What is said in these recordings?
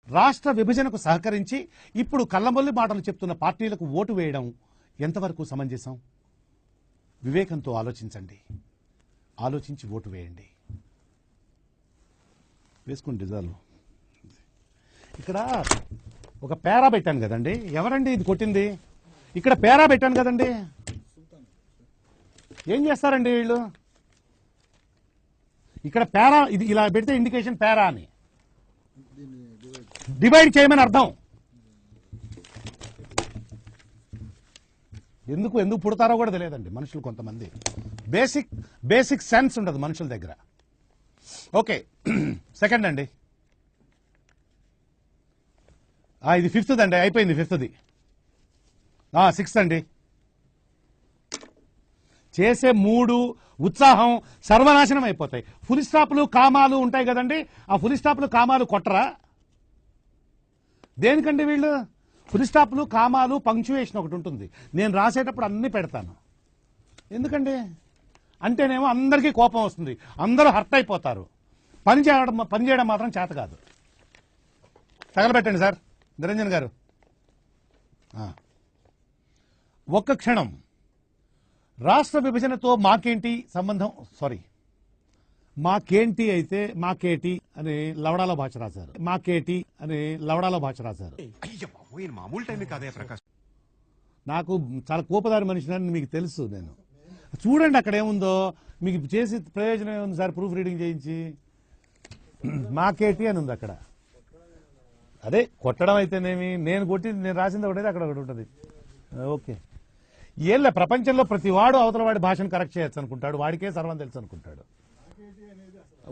రాష్ట్ర విభజనకు సహకరించి ఇప్పుడు కళ్ళబొల్లి మాటలు చెప్తున్న పార్టీలకు ఓటు వేయడం ఎంతవరకు సమంజసం? వివేకంతో ఆలోచించండి, ఆలోచించి ఓటు వేయండి. వేసుకోండి రిజాల్వ్. ఇక్కడ ఒక పేరా పెట్టాను కదండి, ఎవరండి ఇది కొట్టింది? ఇక్కడ పేరా పెట్టాను కదండి, ఏం చేస్తారండి వీళ్ళు? ఇక్కడ పేరా, ఇది ఇలా పెడితే ఇండికేషన్ పేరా అని, డివైడ్ చేయమని అర్థం. ఎందుకు పుడతారో కూడా తెలియదండి మనుషులు, కొంతమంది బేసిక్ సెన్స్ ఉండదు మనుషుల దగ్గర. ఓకే, సెకండ్ అండి, ఇది ఫిఫ్త్ అండి, అయిపోయింది ఫిఫ్త్ది. సిక్స్త్ అండి, చేసే మూడు ఉత్సాహం సర్వనాశనం అయిపోతాయి. ఫుల్ స్టాప్లు కామాలు ఉంటాయి కదండి, ఆ ఫుల్ స్టాప్లు కామాలు కొట్టరా? దేనికండి వీళ్ళు? ఫుల్ స్టాప్లు కామాలు పంక్చుయేషన్ ఒకటి ఉంటుంది, నేను రాసేటప్పుడు అన్ని పెడతాను. ఎందుకండి అంటేనేమో అందరికీ కోపం వస్తుంది, అందరూ హర్ట్ అయిపోతారు. పని చేయడం మాత్రం చేత కాదు. తగలబెట్టండి సార్ నిరంజన్ గారు. ఒక్క క్షణం. రాష్ట్ర విభజనతో మాకేంటి సంబంధం? సారీ, మాకేంటి అయితే మాకేటి అని లవడాలో భాష రాశారు. మాకేటి అని లవడాలో భాష రాశారు. మామూలు టైం కాదే ప్రకాష్. నాకు చాలా కోపదారి మనిషిని మీకు తెలుసు. నేను చూడండి అక్కడ ఏముందో, మీకు చేసి ప్రయోజనం ఏముంది సార్? ప్రూఫ్ రీడింగ్ చేయించి మాకేటి అని ఉంది అక్కడ. అదే కొట్టడం అయితేనేమి, నేను కొట్టింది, నేను రాసింది ఒకటి అక్కడ ఒకటి ఉంటుంది. ఓకే, ఏళ్ళ ప్రపంచంలో ప్రతి వాడు అవతల వాడి భాషను కరెక్ట్ చేయొచ్చు అనుకుంటాడు, వాడికే సర్వం తెలుసు అనుకుంటాడు.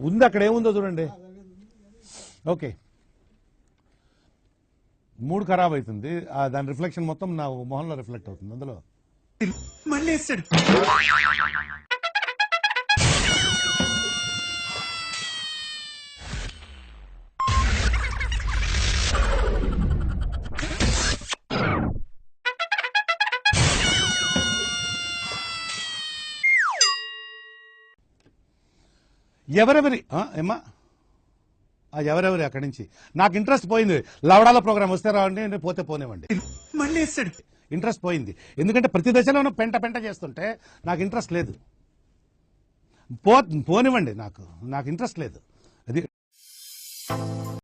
ఉంది అక్కడ ఏముందో చూడండి. ఓకే, 3 ఖరాబ్ అవుతుంది, దాని రిఫ్లెక్షన్ మొత్తం నా మొహంలో రిఫ్లెక్ట్ అవుతుంది. అందులో మళ్ళీ ఎవరెవరి ఏమ్మా ఎవరెవరి అక్కడి నుంచి నాకు ఇంట్రెస్ట్ పోయింది. లవడాల ప్రోగ్రామ్ వస్తే రావండి, పోతే పోనివ్వండి. మళ్ళీ ఇంట్రెస్ట్ పోయింది, ఎందుకంటే ప్రతి దశలోనూ పెంట చేస్తుంటే నాకు ఇంట్రెస్ట్ లేదు. పోనివ్వండి, నాకు ఇంట్రెస్ట్ లేదు. అది